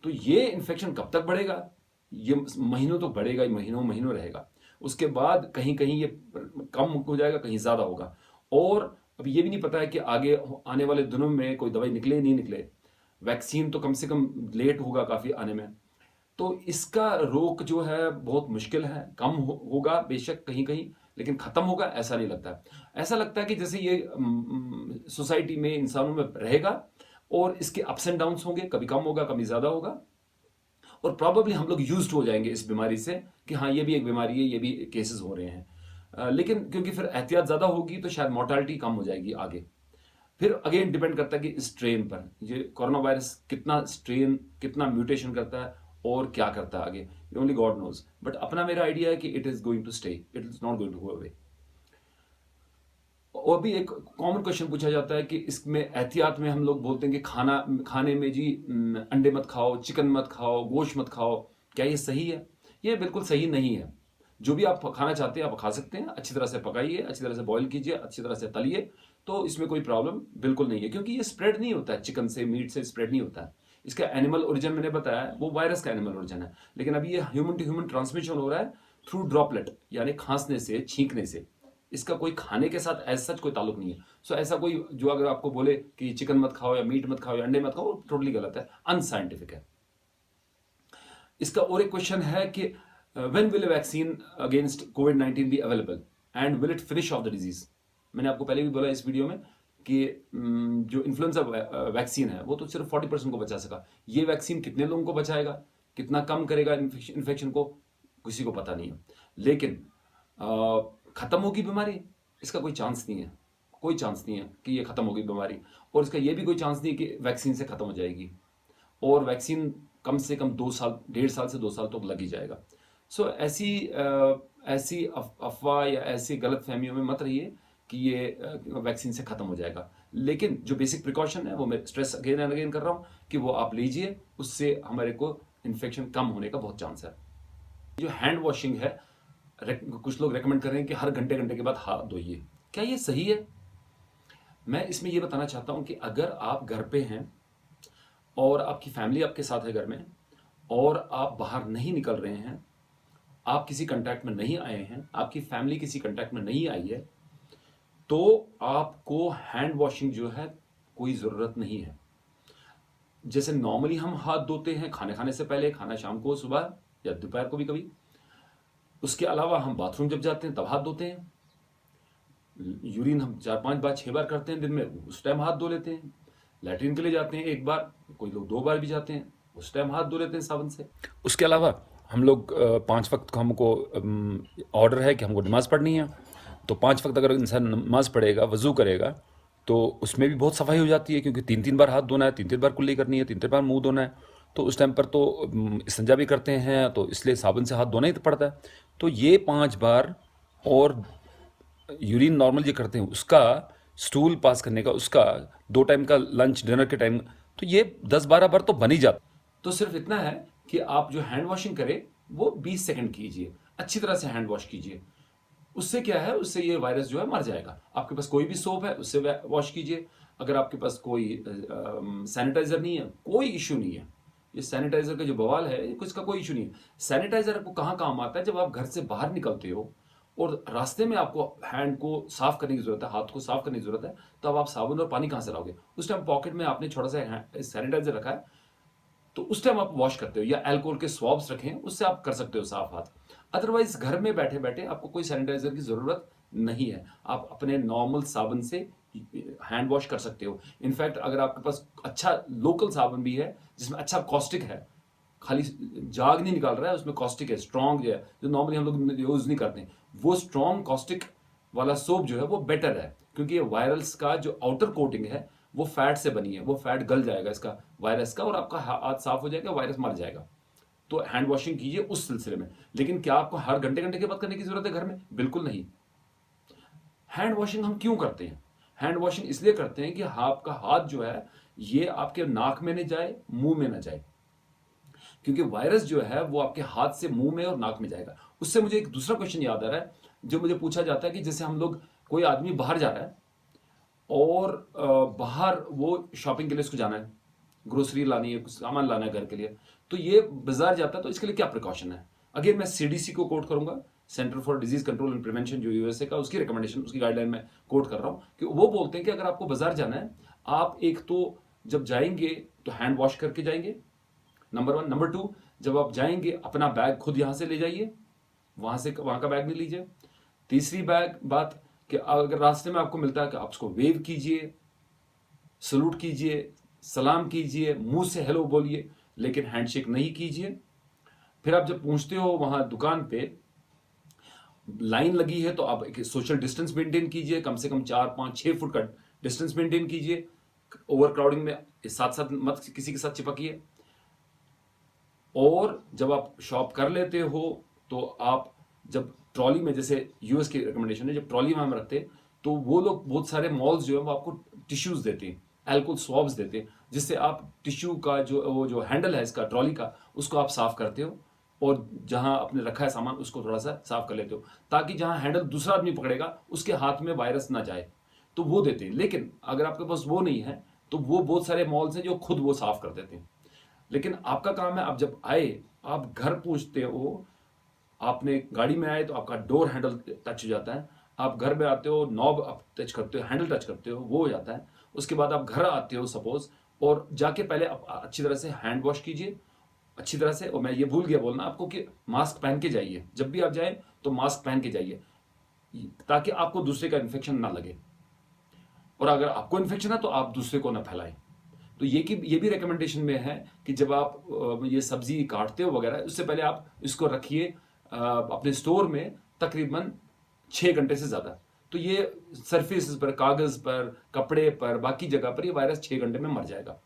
तो ये इन्फेक्शन कब तक बढ़ेगा? ये महीनों तो बढ़ेगा ही, महीनों महीनों रहेगा। उसके बाद कहीं कहीं ये कम हो जाएगा, कहीं ज्यादा होगा। और अभी ये भी नहीं पता है कि आगे आने वाले दिनों में कोई दवाई निकले नहीं निकले। वैक्सीन तो कम से कम लेट होगा काफी आने में। तो इसका रोक जो है बहुत मुश्किल है। कम होगा बेशक कहीं कहीं, लेकिन खत्म होगा ऐसा नहीं लगता। ऐसा लगता है कि जैसे ये सोसाइटी में, इंसानों में रहेगा, और इसके अप्स एंड डाउन्स होंगे, कभी कम होगा कभी ज्यादा होगा, और प्रॉबेबली हम लोग यूज्ड हो जाएंगे इस बीमारी से कि हाँ ये भी एक बीमारी है, ये भी केसेस हो रहे हैं। लेकिन क्योंकि फिर एहतियात ज्यादा होगी तो शायद मोर्टालिटी कम हो जाएगी आगे। फिर अगेन डिपेंड करता है कि स्ट्रेन पर, ये कोरोना वायरस कितना स्ट्रेन, कितना म्यूटेशन करता है और क्या करता है आगे, ओनली गॉड नोज। बट अपना मेरा आइडिया है कि it is going to stay, it is not going to go away. और भी एक कॉमन क्वेश्चन पूछा जाता है कि इसमें एहतियात में हम लोग बोलते हैं कि खाने में जी अंडे मत खाओ, चिकन मत खाओ, गोश्त मत खाओ। क्या ये सही है? ये बिल्कुल सही नहीं है। जो भी आप खाना चाहते हैं आप खा सकते हैं, अच्छी तरह से पकाइए, अच्छी तरह से बॉईल कीजिए, अच्छी तरह से तलिए, तो इसमें कोई प्रॉब्लम बिल्कुल नहीं है। क्योंकि ये स्प्रेड नहीं होता है, चिकन से, मीट से स्प्रेड नहीं होता है। इसका एनिमल ओरिजिन मैंने बताया, वो वायरस का एनिमल ओरिजिन है। लेकिन अभी ये ह्यूमन टू ह्यूमन ट्रांसमिशन हो रहा है थ्रू ड्रॉपलेट, यानी खांसने से, छींकने से। इसका कोई खाने के साथ एज सच कोई ताल्लुक नहीं है। सो ऐसा कोई जो अगर आपको बोले कि चिकन मत खाओ या मीट मत खाओ या अंडे मत खाओ, टोटली गलत है, अनसाइंटिफिक है। इसका और एक क्वेश्चन है कि when will a vaccine against covid be available and will it finish off the disease? मैंने आपको पहले भी बोला इस वीडियो में कि जो इन्फ्लुएंजा वैक्सीन है वो तो सिर्फ 40% को बचा सका। ये वैक्सीन कितने लोगों को बचाएगा, कितना कम करेगा इन्फेक्शन को, किसी को पता नहीं है। लेकिन खत्म होगी बीमारी, इसका कोई चांस नहीं है। कोई चांस नहीं है कि ये खत्म होगी बीमारी, और इसका ये भी कोई चांस नहीं है कि वैक्सीन से खत्म हो जाएगी। और वैक्सीन कम से कम 2 साल, 1.5 साल से 2 साल तो लग ही जाएगा। सो ऐसी अफवाह या ऐसी गलत फहमियों में मत रहिए कि ये वैक्सीन से खत्म हो जाएगा। लेकिन जो बेसिक प्रिकॉशन है वो मैं स्ट्रेस अगेन एंड अगेन कर रहा हूँ कि वो आप लीजिए, उससे हमारे को इन्फेक्शन कम होने का बहुत चांस है। जो हैंड वॉशिंग है, कुछ लोग रेकमेंड कर रहे हैं कि हर घंटे घंटे के बाद हाथ धोइए। क्या ये सही है? मैं इसमें ये बताना चाहता हूं कि अगर आप घर पे हैं और आपकी फैमिली आपके साथ है घर में और आप बाहर नहीं निकल रहे हैं, आप किसी कांटेक्ट में नहीं आए हैं, आपकी फैमिली किसी कांटेक्ट में नहीं आई है, तो आपको हैंड वॉशिंग जो है कोई ज़रूरत नहीं है। जैसे नॉर्मली हम हाथ धोते हैं खाने खाने से पहले, खाना शाम को, सुबह या दोपहर को भी कभी, उसके अलावा हम बाथरूम जब जाते हैं तब हाथ धोते हैं, यूरिन हम 4-5 बार 6 बार करते हैं दिन में, उस टाइम हाथ धो लेते हैं, लैट्रिन के लिए जाते हैं 1 बार, कोई लोग 2 बार भी जाते हैं, उस टाइम हाथ धो लेते हैं साबुन से। उसके अलावा हम लोग 5 वक्त का हमको ऑर्डर है कि हमको नमाज़ पढ़नी है, तो 5 वक्त अगर इंसान नमाज़ पढ़ेगा, वज़ू करेगा, तो उसमें भी बहुत सफाई हो जाती है, क्योंकि 3-3 बार हाथ धोना है, 3-3 बार कुल्ली करनी है, 3-3 बार मुंह धोना है, तो उस टाइम पर तो इस्तिंजा भी करते हैं, तो इसलिए साबुन से हाथ धोना ही तो पड़ता है। तो ये 5 बार और यूरिन नॉर्मल जो करते हैं उसका, स्टूल पास करने का उसका, 2 टाइम का लंच डिनर के टाइम, तो ये 10-12 बार तो बन ही जाता। तो सिर्फ इतना है कि आप जो हैंड वॉशिंग करें वो 20 सेकंड कीजिए, अच्छी तरह से हैंड वॉश कीजिए। उससे क्या है, उससे ये वायरस जो है मर जाएगा। आपके पास कोई भी सोप है उससे वॉश कीजिए। अगर आपके पास कोई सैनिटाइजर नहीं है, कोई इशू नहीं है। ये सैनिटाइजर का जो बवाल है, कुछ का कोई इशू नहीं है। सैनिटाइजर आपको कहाँ काम आता है? जब आप घर से बाहर निकलते हो और रास्ते में आपको हैंड को साफ करने की जरूरत है, हाथ को साफ करने की जरूरत है, तो अब आप साबुन और पानी कहाँ से लाओगे? उस टाइम पॉकेट में आपने छोटा सा सैनिटाइजर रखा है, तो उस टाइम आप वॉश करते हो, या अल्कोहल के स्वॉब्स रखें, उससे आप कर सकते हो साफ हाथ। अदरवाइज घर में बैठे बैठे आपको कोई सैनिटाइजर की जरूरत नहीं है। आप अपने नॉर्मल साबुन से हैंड वॉश कर सकते हो। इनफैक्ट अगर आपके पास अच्छा लोकल साबुन भी है जिसमें अच्छा कॉस्टिक है, खाली जाग नहीं निकाल रहा है, उसमें कॉस्टिक है, स्ट्रॉन्ग है, जो नॉर्मली हम लोग यूज नहीं करते, वो स्ट्रॉन्ग कॉस्टिक वाला सोप जो है वो बेटर है, क्योंकि ये वायरल्स का जो आउटर कोटिंग है वो फैट से बनी है, वो फैट गल जाएगा इसका, वायरस का, और आपका हाथ साफ हो जाएगा, वायरस मर जाएगा। तो हैंड वॉशिंग कीजिए उस सिलसिले में। लेकिन क्या आपको हर घंटे घंटे के बाद करने की जरूरत है घर में? बिल्कुल नहीं। हैंड वॉशिंग हम क्यों करते हैं? हैंड वॉशिंग इसलिए करते हैं कि आपका हाथ जो है ये आपके नाक में नहीं जाए, मुंह में ना जाए, क्योंकि वायरस जो है वो आपके हाथ से मुंह में और नाक में जाएगा। उससे मुझे एक दूसरा क्वेश्चन याद आ रहा है, जो मुझे पूछा जाता है कि जैसे हम लोग, कोई आदमी बाहर जा रहा है और बाहर वो शॉपिंग के लिए उसको जाना है, ग्रोसरी लानी है, कुछ सामान लाना है घर के लिए, तो ये बाजार जाता है, तो इसके लिए क्या प्रिकॉशन है? अगेन मैं सीडीसी को कोट करूंगा, centre for disease control and prevention, जो यूएसए का, उसकी रिकमेंडेशन, उसकी गाइडलाइन में कोट कर रहा हूं, कि वो बोलते हैं कि अगर आपको बाजार जाना है, आप एक तो जब जाएंगे तो हैंड वॉश करके जाएंगे, नंबर 1। नंबर 2, जब आप जाएंगे अपना बैग खुद यहां से ले जाइए, वहां का बैग नहीं लीजिए। तीसरी बात कि अगर रास्ते में आपको मिलता है कि आप उसको वेव कीजिए, सलूट कीजिए, सलाम कीजिए, मुंह से हेलो बोलिए, लेकिन हैंडशेक नहीं कीजिए। फिर आप जब पहुंचते हो वहां दुकान पे, लाइन लगी है तो आप एक सोशल डिस्टेंस मेंटेन कीजिए, कम से कम 4-5-6 फुट का डिस्टेंस मेंटेन कीजिए। ओवर क्राउडिंग में साथ साथ मत किसी के साथ चिपकिए। और जब आप शॉप कर लेते हो तो आप जब ट्रॉली में, जैसे यूएस की रिकमेंडेशन है, जब ट्रॉली में हम रखते हैं तो वो लोग, बहुत सारे मॉल्स जो है वो आपको टिश्यूज देते हैं, एल्कोहल स्वॉब्स देते हैं, जिससे आप टिश्यू का जो हैंडल है इसका, ट्रॉली का, उसको आप साफ करते हो, और जहां आपने रखा है सामान उसको थोड़ा सा साफ कर लेते हो, ताकि जहां हैंडल दूसरा आदमी पकड़ेगा उसके हाथ में वायरस ना जाए, तो वो देते हैं। लेकिन अगर आपके पास वो नहीं है तो वो बहुत सारे मॉल्स हैं जो खुद वो साफ कर देते हैं। लेकिन आपका काम है, आप जब आए, आप घर पहुंचते हो, आपने गाड़ी में आए तो आपका डोर हैंडल टच हो जाता है, आप घर में आते हो, नॉब आप टच करते हो, हैंडल टच करते हो, वो हो जाता है। उसके बाद आप घर आते हो सपोज, और जाके पहले आप अच्छी तरह से हैंड वॉश कीजिए, अच्छी तरह से। और मैं ये भूल गया बोलना आपको कि मास्क पहन के जाइए, जब भी आप जाएं तो मास्क पहन के जाइए, ताकि आपको दूसरे का इन्फेक्शन ना लगे, और अगर आपको इन्फेक्शन है तो आप दूसरे को ना फैलाएं। तो ये भी रिकमेंडेशन में है कि जब आप ये सब्जी काटते हो वगैरह, उससे पहले आप इसको रखिए अपने स्टोर में तकरीबन 6 घंटे से ज़्यादा। तो ये सरफेस पर, कागज़ पर, कपड़े पर, बाकी जगह पर ये वायरस 6 घंटे में मर जाएगा।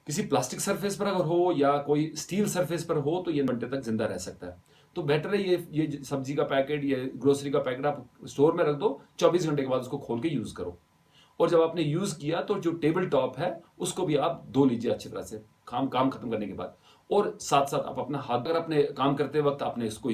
किसी प्लास्टिक सरफेस पर अगर हो या कोई स्टील सरफेस पर हो तो ये घंटे तक जिंदा रह सकता है। तो बेटर है ये सब्जी का पैकेट, ये ग्रोसरी का पैकेट आप स्टोर में रख दो, 24 घंटे के बाद उसको खोल के यूज़ करो। और जब आपने यूज किया तो जो टेबल टॉप है उसको भी आप धो लीजिए अच्छी तरह से, काम खत्म करने के बाद। और साथ साथ आप अपना हाथ, अगर अपने काम करते वक्त आपने इसको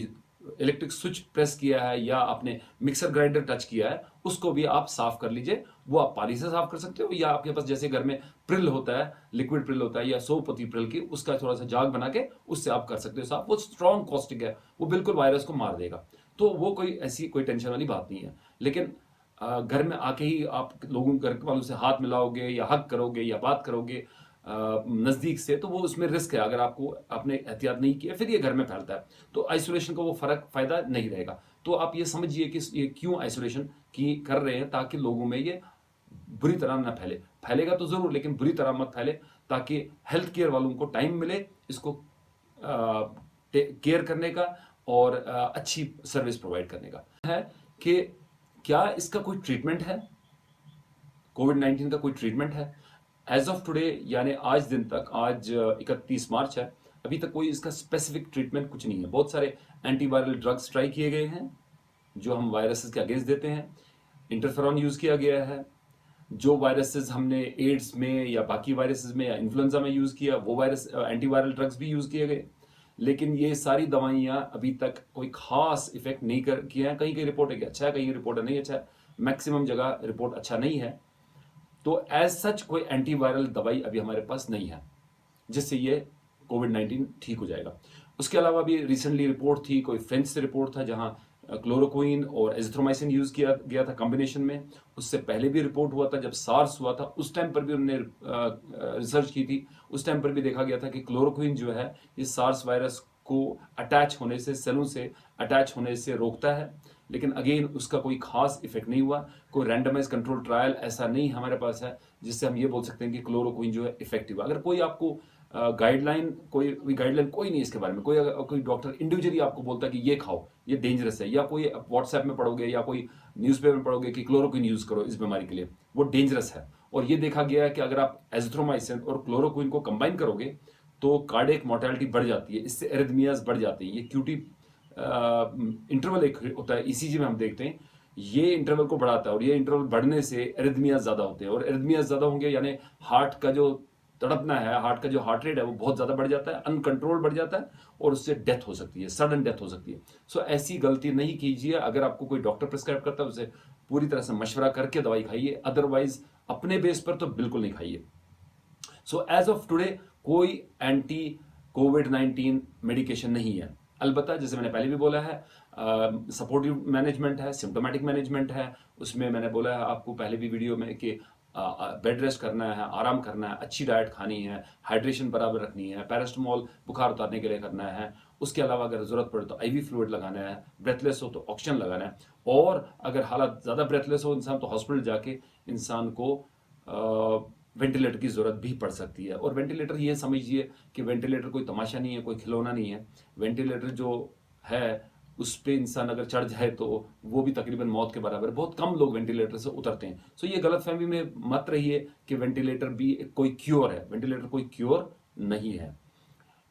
इलेक्ट्रिक स्विच प्रेस किया है या आपने मिक्सर ग्राइंडर टच किया है, उसको भी आप साफ कर लीजिए। वो आप पानी से साफ कर सकते हो, या आपके पास जैसे घर में प्रिल होता है, लिक्विड प्रिल होता है या सोप होती है प्रिल की, उसका थोड़ा सा जाग बना के उससे आप कर सकते हो साफ। वो स्ट्रॉन्ग कॉस्टिक है, वो बिल्कुल वायरस को मार देगा। तो वो कोई ऐसी कोई टेंशन वाली बात नहीं है। लेकिन घर में आके ही आप लोगों घर वालों से हाथ मिलाओगे या हग करोगे या बात करोगे नज़दीक से, तो वो उसमें रिस्क है। अगर आपको आपने एहतियात नहीं किया फिर ये घर में फैलता है, तो आइसोलेशन का वो फर्क फायदा नहीं रहेगा। तो आप ये समझिए कि ये क्यों आइसोलेशन की कर रहे हैं, ताकि लोगों में ये बुरी तरह ना फैले। फैलेगा तो जरूर, लेकिन बुरी तरह मत फैले, ताकि हेल्थ केयर वालों को टाइम मिले इसको केयर करने का और अच्छी सर्विस प्रोवाइड करने का। है कि क्या इसका कोई ट्रीटमेंट है, कोविड-19 का कोई ट्रीटमेंट है? एज ऑफ टुडे, यानी आज दिन तक, आज 31 मार्च है, अभी तक कोई इसका स्पेसिफिक ट्रीटमेंट कुछ नहीं है। बहुत सारे एंटीवायरल ड्रग्स ट्राई किए गए हैं जो हम वायरसेस के अगेंस्ट देते हैं। इंटरफेरॉन यूज किया गया है। जो वायरसेस हमने एड्स में या बाकी वायरसेस में या इन्फ्लुएंजा में यूज किया, वो वायरस एंटीवायरल ड्रग्स भी यूज किए गए, लेकिन ये सारी दवाइयां अभी तक कोई खास इफेक्ट नहीं कर किए हैं। कहीं कहीं रिपोर्ट है कि अच्छा है, कहीं रिपोर्ट है नहीं अच्छा है, मैक्सिमम जगह रिपोर्ट अच्छा नहीं है। तो एज सच कोई एंटीवायरल दवाई अभी हमारे पास नहीं है जिससे ये कोविड-19 ठीक हो जाएगा। उसके अलावा भी रिसेंटली रिपोर्ट थी, कोई फ्रेंच से रिपोर्ट था जहां क्लोरोक्विन और एजिथ्रोमाइसिन यूज किया गया था कॉम्बिनेशन में। उससे पहले भी रिपोर्ट हुआ था जब सार्स हुआ था, उस टाइम पर भी उन्होंने रिसर्च की थी। उस टाइम पर भी देखा गया था कि क्लोरोक्विन जो है ये सार्स वायरस को अटैच होने से, सेलों से अटैच होने से रोकता है, लेकिन अगेन उसका कोई खास इफेक्ट नहीं हुआ। कोई रैंडमाइज कंट्रोल ट्रायल ऐसा नहीं हमारे पास है जिससे हम ये बोल सकते हैं कि क्लोरोक्विन जो है इफेक्टिव। अगर कोई आपको गाइडलाइन, कोई गाइडलाइन कोई नहीं इसके बारे में, कोई डॉक्टर इंडिविजुअली आपको बोलता है कि ये खाओ, ये डेंजरस है, या कोई व्हाट्सएप में पढ़ोगे या कोई न्यूज़पेपर में पढ़ोगे कि क्लोरोक्विन यूज करो इस बीमारी के लिए, वो डेंजरस है। और ये देखा गया है कि अगर आप एजिथ्रोमाइसिन और क्लोरोक्विन को कंबाइन करोगे तो कार्डियक मोर्टेलिटी बढ़ जाती है, इससे एरिथमियाज बढ़ जाती है। ये क्यूटी इंटरवल एक होता है ईसीजी में हम देखते हैं, ये इंटरवल को बढ़ाता है, और ये इंटरवल बढ़ने से एरिथमियाज ज्यादा होते हैं, और एरिथमियाज ज्यादा होंगे यानी हार्ट का जो तड़पना है, हार्ट का जो हार्ट रेट है वो बहुत ज्यादा बढ़ जाता है, अनकंट्रोल बढ़ जाता है, और उससे डेथ हो सकती है, सडन डेथ हो सकती है। सो ऐसी गलती नहीं कीजिए। अगर आपको कोई डॉक्टर प्रिस्क्राइब करता है उसे पूरी तरह से मशवरा करके दवाई खाइए, अदरवाइज अपने बेस पर तो बिल्कुल नहीं खाइए। सो एज ऑफ टुडे कोई एंटी कोविड-19 मेडिकेशन नहीं है। अलबत्ता जैसे मैंने पहले भी बोला है, सपोर्टिव मैनेजमेंट है, सिम्टोमेटिक मैनेजमेंट है। उसमें मैंने बोला है आपको पहले भी वीडियो में कि बेड रेस्ट करना है, आराम करना है, अच्छी डाइट खानी है, हाइड्रेशन बराबर रखनी है, पैरास्टामोल बुखार उतारने के लिए करना है। उसके अलावा अगर जरूरत पड़े तो आईवी फ्लूइड लगाना है, ब्रेथलेस हो तो ऑक्सीजन लगाना है, और अगर हालत ज़्यादा ब्रेथलेस हो इंसान तो हॉस्पिटल जाके इंसान को वेंटिलेटर की जरूरत भी पड़ सकती है। और वेंटिलेटर ये समझिए कि वेंटिलेटर कोई तमाशा नहीं है, कोई खिलौना नहीं है। वेंटिलेटर जो है उस पर इंसान अगर चढ़ जाए तो वो भी तकरीबन मौत के बराबर है। बहुत कम लोग वेंटिलेटर से उतरते हैं। सो ये गलतफहमी में मत रहिए कि वेंटिलेटर भी कोई क्योर है। वेंटिलेटर कोई क्योर नहीं है,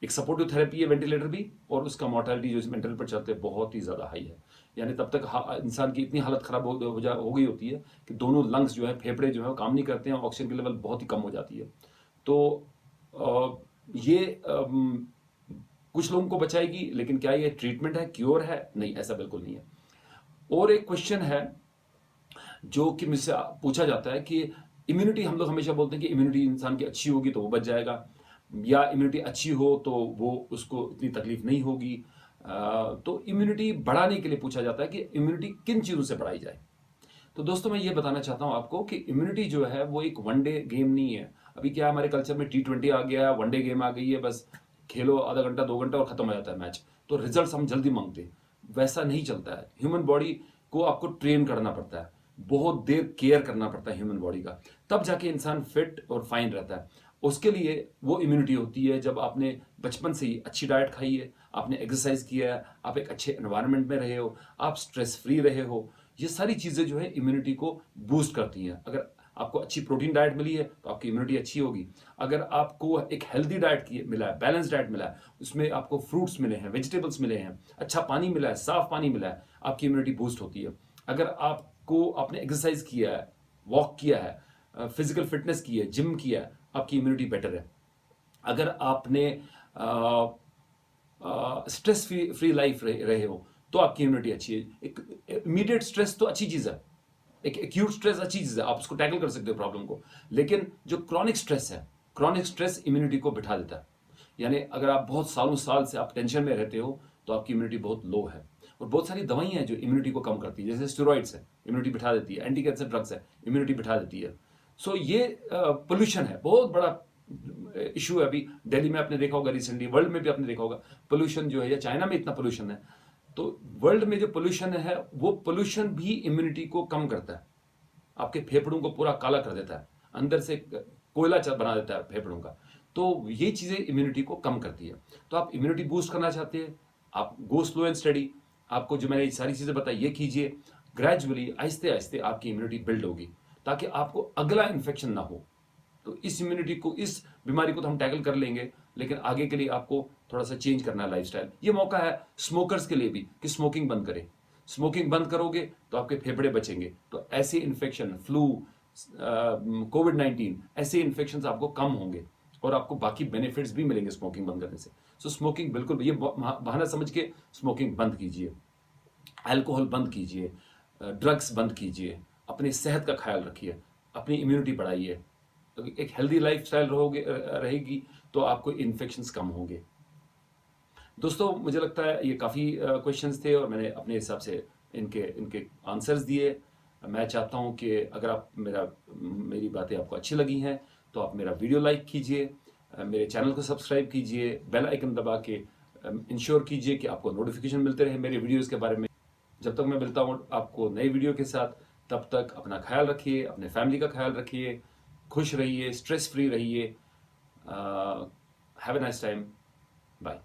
एक सपोर्टिव थेरेपी है वेंटिलेटर भी, और उसका मोर्टेलिटी जो इस वेंटिलेटर पर चलते हैं बहुत ही ज़्यादा हाई है। यानी तब तक इंसान की इतनी हालत खराब हो गई होती है कि दोनों लंग्स जो है, फेफड़े जो है, वो काम नहीं करते हैं, ऑक्सीजन की लेवल बहुत ही कम हो जाती है। तो ये कुछ लोगों को बचाएगी, लेकिन क्या ये ट्रीटमेंट है, क्योर है? नहीं, ऐसा बिल्कुल नहीं है। और एक क्वेश्चन है जो कि मुझसे पूछा जाता है कि इम्यूनिटी, हम लोग हमेशा बोलते हैं कि इम्यूनिटी इंसान की अच्छी होगी तो वो बच जाएगा, या इम्यूनिटी अच्छी हो तो वो उसको इतनी तकलीफ नहीं होगी। तो इम्यूनिटी बढ़ाने के लिए पूछा जाता है कि इम्यूनिटी किन चीज़ों से बढ़ाई जाए। तो दोस्तों मैं ये बताना चाहता हूं आपको कि इम्यूनिटी जो है वो एक वनडे गेम नहीं है। अभी क्या हमारे कल्चर में T20 आ गया है, वनडे गेम आ गई है, बस खेलो आधा घंटा 2 घंटा और खत्म हो जाता है मैच, तो रिजल्ट हम जल्दी मांगते हैं। वैसा नहीं चलता है। ह्यूमन बॉडी को आपको ट्रेन करना पड़ता है, बहुत देर केयर करना पड़ता है ह्यूमन बॉडी का, तब जाके इंसान फिट और फाइन रहता है। उसके लिए वो इम्यूनिटी होती है जब आपने बचपन से ही अच्छी डाइट खाई है, आपने एक्सरसाइज किया है, आप एक अच्छे एनवायरनमेंट में रहे हो, आप स्ट्रेस फ्री रहे हो। ये सारी चीज़ें जो है इम्यूनिटी को बूस्ट करती हैं। अगर आपको अच्छी प्रोटीन डाइट मिली है तो आपकी इम्यूनिटी अच्छी होगी। अगर आपको एक हेल्दी डाइट मिला है, बैलेंस डाइट मिला है, उसमें आपको फ्रूट्स मिले हैं, वेजिटेबल्स मिले हैं, अच्छा पानी मिला है, साफ पानी मिला है, आपकी इम्यूनिटी बूस्ट होती है। अगर आपने एक्सरसाइज किया है, वॉक किया है, फिजिकल फिटनेस की है, जिम किया है, आपकी इम्यूनिटी बेटर है। अगर आपने स्ट्रेस फ्री लाइफ रहे हो तो आपकी इम्यूनिटी अच्छी है। एक इमीडिएट स्ट्रेस तो अच्छी चीज़ है, एक एक्यूट स्ट्रेस अच्छी चीज़ है, आप उसको टैकल कर सकते हो प्रॉब्लम को। लेकिन जो क्रॉनिक स्ट्रेस है, क्रॉनिक स्ट्रेस इम्यूनिटी को बिठा देता है। यानी अगर आप बहुत सालों साल से आप टेंशन में रहते हो तो आपकी इम्यूनिटी बहुत लो है। और बहुत सारी दवाइयाँ हैं जो इम्यूनिटी को कम करती है, जैसे स्टेरॉइड्स है, इम्यूनिटी बिठा देती है, एंटी कैंसर ड्रग्स है, इम्यूनिटी बिठा देती है। सो ये पोल्यूशन है, बहुत बड़ा इशू है। अभी दिल्ली में आपने देखा होगा, रिसेंटली वर्ल्ड में भी आपने देखा होगा पोल्यूशन जो है, या चाइना में इतना पोल्यूशन है। तो वर्ल्ड में जो पोल्यूशन है वो पोल्यूशन भी इम्यूनिटी को कम करता है, आपके फेफड़ों को पूरा काला कर देता है, अंदर से कोयला बना देता है फेफड़ों का। तो ये चीज़ें इम्यूनिटी को कम करती है। तो आप इम्यूनिटी बूस्ट करना चाहते हैं, आप गो स्लो एंड स्टडी। आपको जो मैंने ये सारी चीज़ें बताई ये कीजिए, ग्रेजुअली आहिस्ते आहिस्ते आपकी इम्यूनिटी बिल्ड होगी, ताकि आपको अगला इन्फेक्शन ना हो। तो इस इम्यूनिटी को, इस बीमारी को तो हम टैकल कर लेंगे, लेकिन आगे के लिए आपको थोड़ा सा चेंज करना है लाइफस्टाइल। ये मौका है स्मोकर्स के लिए भी कि स्मोकिंग बंद करें। स्मोकिंग बंद करोगे तो आपके फेफड़े बचेंगे, तो ऐसे इन्फेक्शन, फ्लू, कोविड-19 ऐसे इन्फेक्शन आपको कम होंगे और आपको बाकी बेनिफिट्स भी मिलेंगे स्मोकिंग बंद करने से। सो स्मोकिंग बिल्कुल ये बहाना समझ के स्मोकिंग बंद कीजिए, अल्कोहल बंद कीजिए, ड्रग्स बंद कीजिए, अपनी सेहत का ख्याल रखिए, अपनी इम्यूनिटी बढ़ाइए। तो एक हेल्दी लाइफस्टाइल रहेगी तो आपको इन्फेक्शंस कम होंगे। दोस्तों, मुझे लगता है ये काफ़ी क्वेश्चंस थे और मैंने अपने हिसाब से इनके इनके आंसर्स दिए। मैं चाहता हूँ कि अगर आप मेरी बातें आपको अच्छी लगी हैं तो आप मेरा वीडियो लाइक कीजिए, मेरे चैनल को सब्सक्राइब कीजिए, बेल आइकन दबा के इंश्योर कीजिए कि आपको नोटिफिकेशन मिलते रहे मेरे वीडियोज़ के बारे में। जब तक मैं मिलता हूँ आपको नई वीडियो के साथ, तब तक अपना ख्याल रखिए, अपने फैमिली का ख्याल रखिए, खुश रहिए, स्ट्रेस फ्री रहिए। Have a nice time. Bye.